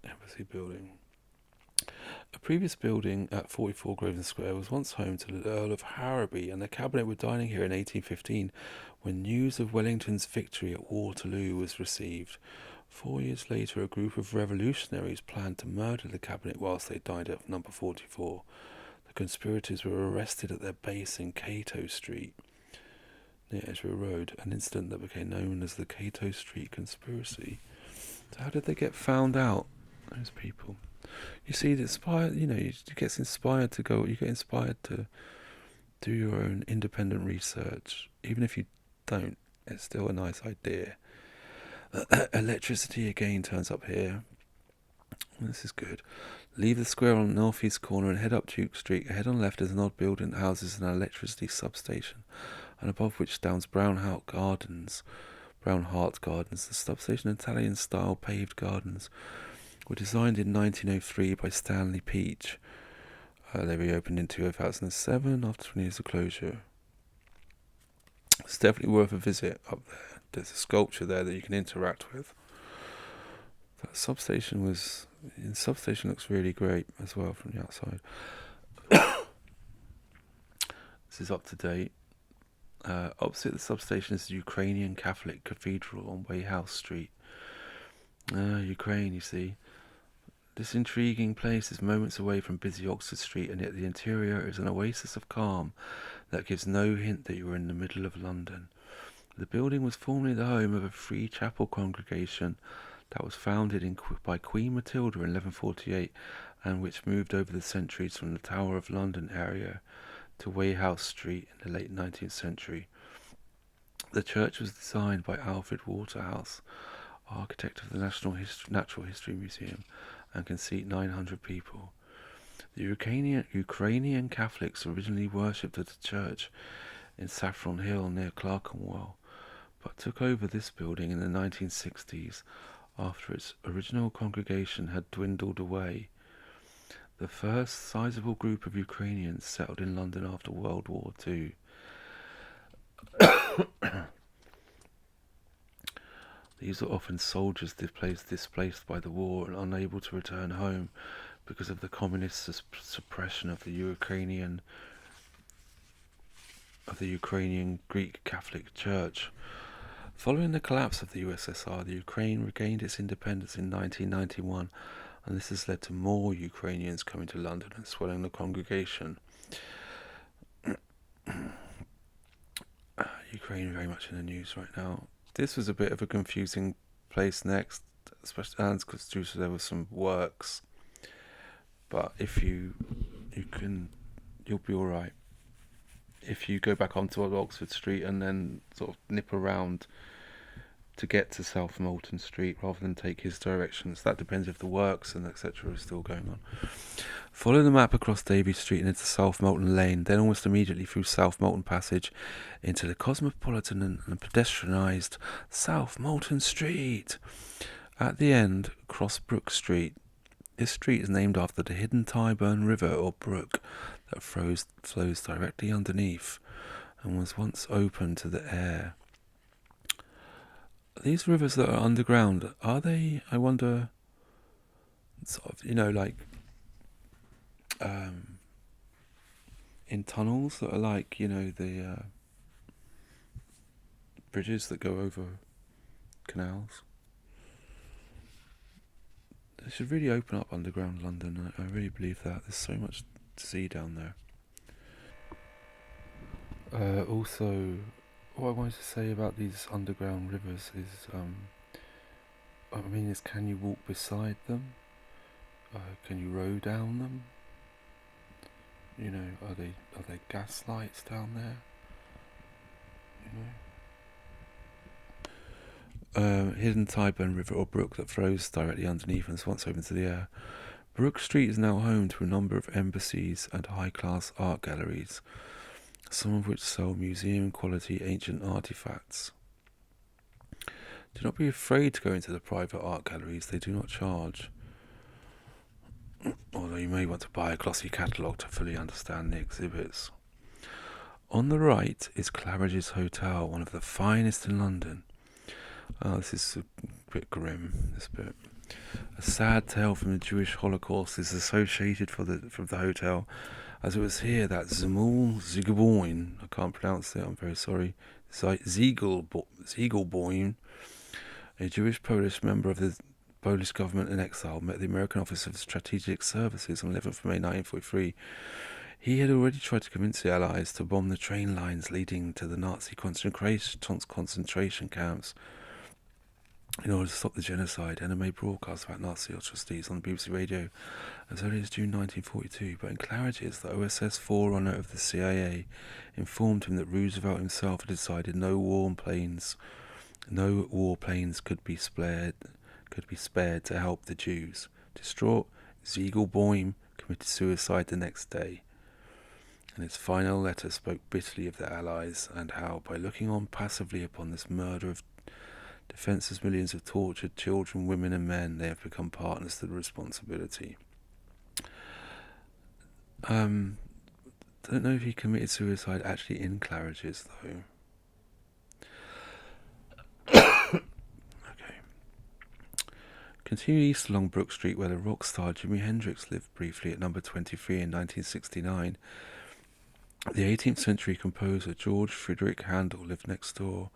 embassy building. A previous building at 44 Grosvenor Square was once home to the Earl of Harrowby, and the cabinet were dining here in 1815 when news of Wellington's victory at Waterloo was received. 4 years later, a group of revolutionaries planned to murder the cabinet whilst they dined at number 44. The conspirators were arrested at their base in Cato Street, near Edgware Road, an incident that became known as the Cato Street Conspiracy. So how did they get found out, those people? You see, you get inspired to go, you get inspired to do your own independent research. Even if you don't, it's still a nice idea. Electricity again turns up here. This is good. Leave the square on the northeast corner and head up Duke Street. Ahead on the left is an odd building that houses an electricity substation, and above which stands Brown Hart Gardens. The substation Italian-style paved gardens were designed in 1903 by Stanley Peach. They reopened in 2007 after 20 years of closure. It's definitely worth a visit up there. There's a sculpture there that you can interact with. That substation looks really great as well from the outside. This is up to date. Opposite the substation is the Ukrainian Catholic Cathedral on Wayhouse Street. Ukraine, you see. This intriguing place is moments away from busy Oxford Street, and yet the interior is an oasis of calm that gives no hint that you are in the middle of London. The building was formerly the home of a free chapel congregation that was founded by Queen Matilda in 1148, and which moved over the centuries from the Tower of London area to Wayhouse Street in the late 19th century. The church was designed by Alfred Waterhouse, architect of the Natural History Museum, and can seat 900 people. The Ukrainian Catholics originally worshipped at a church in Saffron Hill near Clerkenwell, but took over this building in the 1960s after its original congregation had dwindled away. The first sizable group of Ukrainians settled in London after World War II. These were often soldiers displaced by the war and unable to return home because of the communist suppression of the Ukrainian Greek Catholic Church. Following the collapse of the USSR, the Ukraine regained its independence in 1991, and this has led to more Ukrainians coming to London and swelling the congregation. Ukraine very much in the news right now. This was a bit of a confusing place next, especially because there were some works. But if you'll be all right. If you go back onto Oxford Street and then sort of nip around to get to South Moulton Street rather than take his directions, that depends if the works and etc. are still going on. Follow the map across Davy Street and into South Molton Lane, then almost immediately through South Molton Passage into the cosmopolitan and pedestrianised South Molton Street. At the end, cross Brook Street. This street is named after the hidden Tyburn River or brook that flows directly underneath and was once open to the air. These rivers that are underground, are they, I wonder, sort of, like in tunnels that are like, the bridges that go over canals? They should really open up underground London. I really believe that. There's so much to see down there. Also, what I wanted to say about these underground rivers is, can you walk beside them? Can you row down them? Are they gas lights down there? Hidden Tyburn River or brook that flows directly underneath and is once open to the air. Brook Street is now home to a number of embassies and high-class art galleries, some of which sell museum-quality ancient artifacts. Do not be afraid to go into the private art galleries. They do not charge, although you may want to buy a glossy catalogue to fully understand the exhibits. On the right is Claridge's Hotel, one of the finest in London. This is a bit grim, this bit. A sad tale from the Jewish Holocaust is associated from the hotel, as it was here that Zemul Ziegelboim, I can't pronounce it, I'm very sorry, Ziegelboim, a Jewish Polish member of the Polish government in exile, met the American Office of Strategic Services on 11th May 1943. He had already tried to convince the Allies to bomb the train lines leading to the Nazi concentration camps in order to stop the genocide, and made broadcasts about Nazi atrocities on the BBC radio as early as June 1942. But in Claridge's, the OSS forerunner of the CIA informed him that Roosevelt himself had decided no war planes could be spared to help the Jews. Distraught, Ziegelboim committed suicide the next day, and its final letter spoke bitterly of the Allies and how, by looking on passively upon this murder of defenseless millions of tortured children, women and men, they have become partners to the responsibility. Don't know if he committed suicide actually in Claridge's, though. Okay. Continue east along Brook Street, where the rock star Jimi Hendrix lived briefly at number 23 in 1969. The 18th century composer George Friedrich Handel lived next door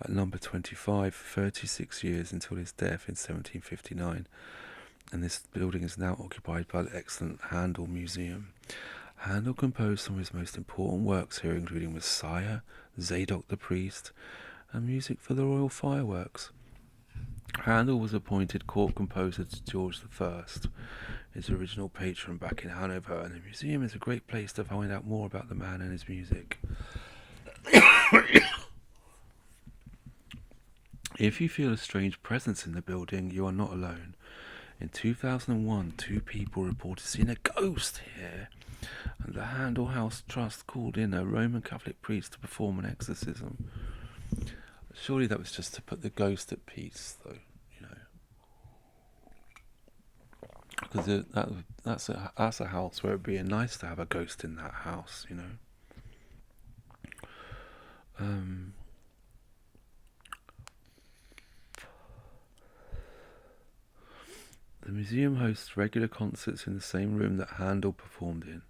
at number 25 for 36 years until his death in 1759, and this building is now occupied by the excellent Handel Museum. Handel composed some of his most important works here, including Messiah, Zadok the Priest, and music for the Royal Fireworks. Handel was appointed court composer to George I, his original patron, back in Hanover, and the museum is a great place to find out more about the man and his music. If you feel a strange presence in the building, you are not alone. In 2001, 2 people reported seeing a ghost here, and the Handel House Trust called in a Roman Catholic priest to perform an exorcism. Surely that was just to put the ghost at peace, though, because that's a house where it'd be nice to have a ghost in that house, The museum hosts regular concerts in the same room that Handel performed in,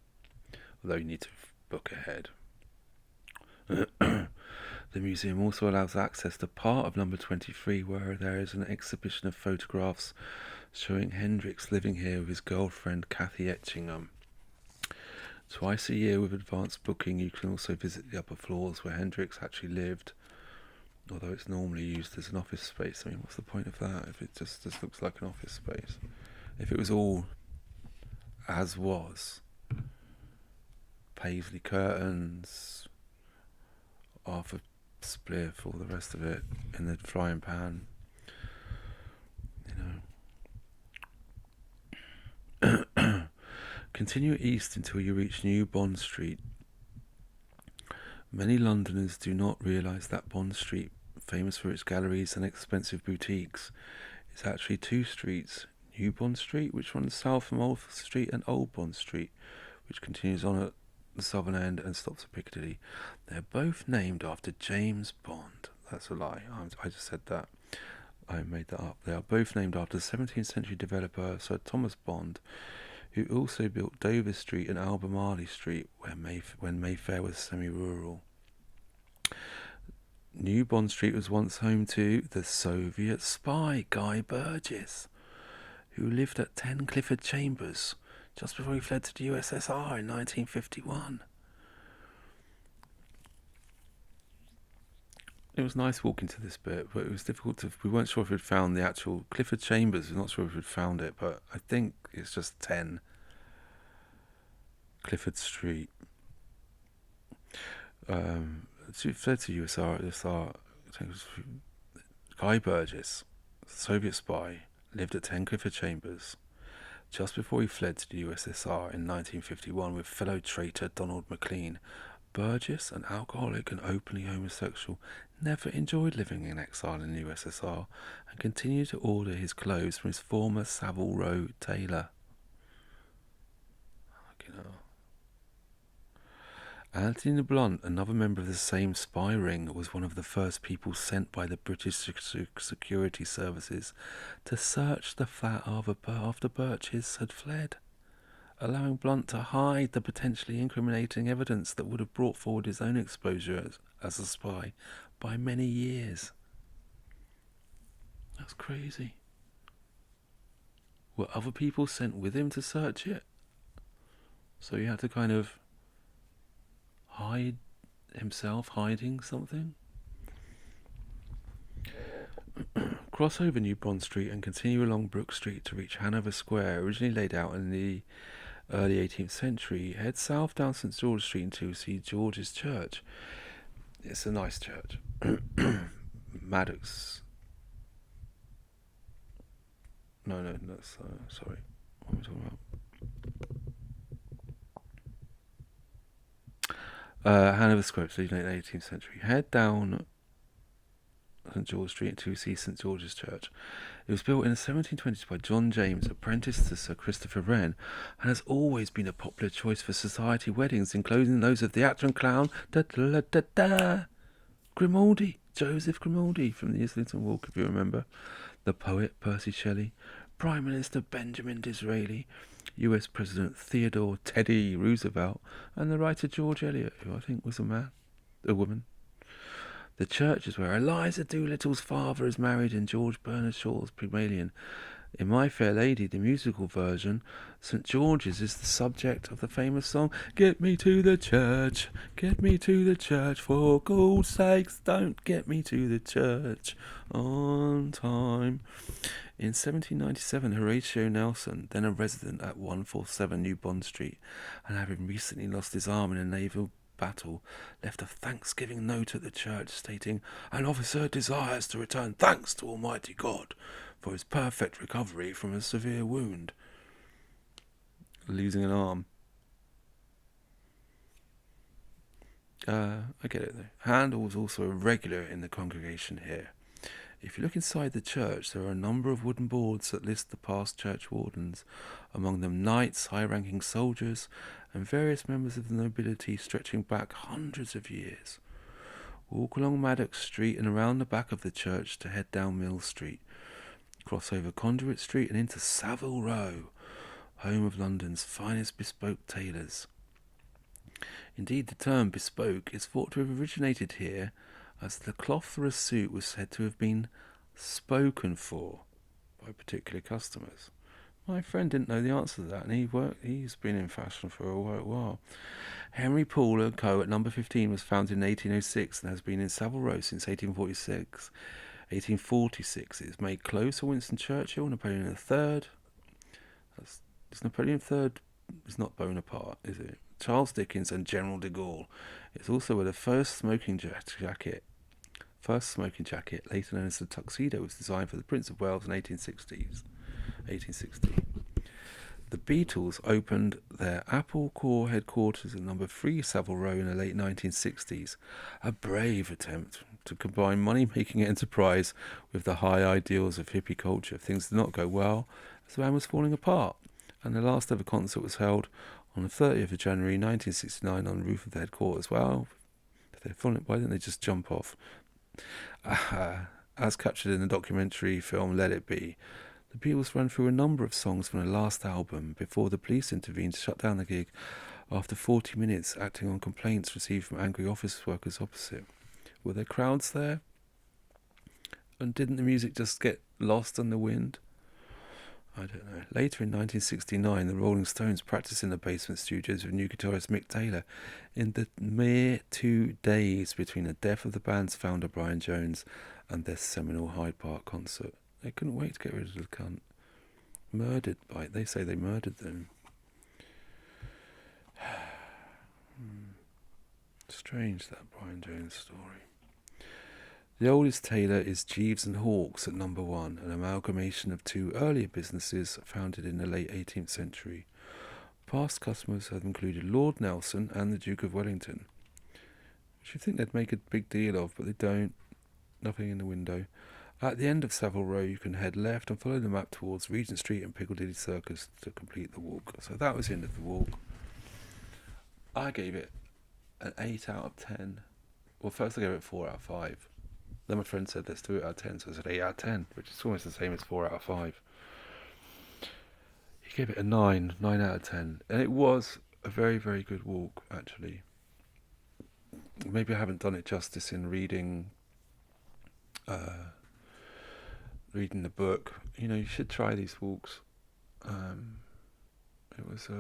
although you need to book ahead. The museum also allows access to part of number 23, where there is an exhibition of photographs showing Hendrix living here with his girlfriend Kathy Etchingham. Twice a year with advanced booking, you can also visit the upper floors where Hendrix actually lived, although it's normally used as an office space. I mean, what's the point of that if it just looks like an office space? If it was all as was, paisley curtains, Arthur spliff, all the rest of it in the frying pan, Continue east until you reach New Bond Street. Many Londoners do not realise that Bond Street, famous for its galleries and expensive boutiques, is actually two streets: New Bond Street, which runs south from Old Street, and Old Bond Street, which continues on at the southern end and stops at Piccadilly. They're both named after James Bond. That's a lie. I just said that. I made that up. They are both named after 17th century developer Sir Thomas Bond, who also built Dover Street and Albemarle Street when Mayfair was semi-rural. New Bond Street was once home to the Soviet spy Guy Burgess, who lived at 10 Clifford Chambers just before he fled to the USSR in 1951. It was nice walking to this bit, but it was difficult to... We weren't sure if we'd found the actual Clifford Chambers. We're not sure if we'd found it, but I think it's just 10 Clifford Street. Fled to USSR. Guy Burgess, Soviet spy, lived at 10 Clifford Chambers just before he fled to the USSR in 1951 with fellow traitor Donald Maclean. Burgess, an alcoholic and openly homosexual, never enjoyed living in exile in the USSR and continued to order his clothes from his former Savile Row tailor. Anthony Blunt, another member of the same spy ring, was one of the first people sent by the British security services to search the flat after Burgess had fled, allowing Blunt to hide the potentially incriminating evidence that would have brought forward his own exposure as a spy by many years. That's crazy. Were other people sent with him to search it? So he had to kind of hide himself, hiding something? Cross over New Bond Street and continue along Brook Street to reach Hanover Square, originally laid out in the early 18th century. Head south down St George Street until you see George's Church. It's a nice church. Maddox. No, that's sorry. What am I talking about? Hanover Square, so late 18th century. Head down St George Street until you see St George's Church. It was built in the 1720s by John James, apprentice to Sir Christopher Wren, and has always been a popular choice for society weddings, including those of the actor and clown Grimaldi, Joseph Grimaldi from the Islington Walk, if you remember, the poet Percy Shelley, Prime Minister Benjamin Disraeli, US President Theodore Teddy Roosevelt, and the writer George Eliot, who I think was a woman. The church is where Eliza Doolittle's father is married in George Bernard Shaw's Pygmalion. In My Fair Lady, the musical version, St George's is the subject of the famous song, "Get me to the church, for God's sakes, don't get me to the church on time." In 1797, Horatio Nelson, then a resident at 147 New Bond Street, and having recently lost his arm in a naval battle, left a thanksgiving note at the church stating, "An officer desires to return thanks to Almighty God for his perfect recovery from a severe wound." Losing an arm. I get it though. Handel was also a regular in the congregation here. If you look inside the church, there are a number of wooden boards that list the past church wardens, among them knights, high-ranking soldiers, and various members of the nobility stretching back hundreds of years. Walk along Maddox Street and around the back of the church to head down Mill Street. Cross over Conduit Street and into Savile Row, home of London's finest bespoke tailors. Indeed, the term bespoke is thought to have originated here, as the cloth for a suit was said to have been spoken for by particular customers. My friend didn't know the answer to that, and he's been in fashion for a while. Henry Poole & Co. at number 15 was founded in 1806 and has been in Savile Row since 1846. 1846, it is made clothes for Winston Churchill, Napoleon III. Is Napoleon III? It's not Bonaparte, is it? Charles Dickens and General de Gaulle. It's also where the first smoking jacket, later known as the tuxedo, was designed for the Prince of Wales in 1860. The Beatles opened their Apple Corps headquarters at number 3 Savile Row in the late 1960s, a brave attempt to combine money-making enterprise with the high ideals of hippie culture. Things did not go well, as the band was falling apart, and the last ever concert was held on the 30th of January 1969 on the roof of the headquarters. Well, why didn't they just jump off? As captured in the documentary film Let It Be, the Beatles ran through a number of songs from their last album before the police intervened to shut down the gig after 40 minutes, acting on complaints received from angry office workers opposite. Were there crowds there? And didn't the music just get lost in the wind? I don't know. Later in 1969, the Rolling Stones practiced in the basement studios with new guitarist Mick Taylor in the mere 2 days between the death of the band's founder Brian Jones and their seminal Hyde Park concert. They couldn't wait to get rid of the cunt. They say they murdered them. Strange, that Brian Jones story. The oldest Taylor is Jeeves and Hawkes at number 1, an amalgamation of 2 earlier businesses founded in the late 18th century. Past customers have included Lord Nelson and the Duke of Wellington, which you think they'd make a big deal of, but they don't. Nothing in the window. At the end of Savile Row, you can head left and follow the map towards Regent Street and Piccadilly Circus to complete the walk. So that was the end of the walk. I gave it an 8 out of 10. Well, first I gave it 4 out of 5. Then my friend said, let's do it out of 10, so I said 8 out of 10, which is almost the same as 4 out of 5. He gave it a 9 out of 10. And it was a very, very good walk, actually. Maybe I haven't done it justice in reading the book. You know, you should try these walks. It was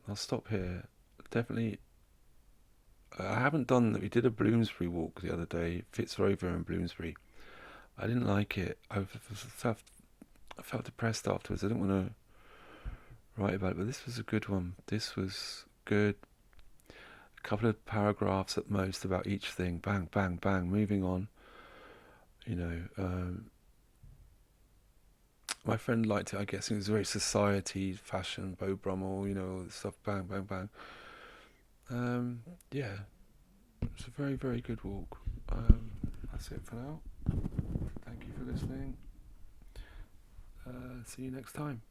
I'll stop here. Definitely, I haven't done that. We did a Bloomsbury walk the other day, Fitzrover and Bloomsbury. I didn't like it. I felt depressed afterwards. I didn't want to write about it, but this was a good one. This was good. A couple of paragraphs at most about each thing. Bang, bang, bang. Moving on. You know, my friend liked it. I guess it was very society, fashion, Beau Brummel. You know, all this stuff. Bang, bang, bang. Yeah, it's a very, very good walk. That's it for now. Thank you for listening. See you next time.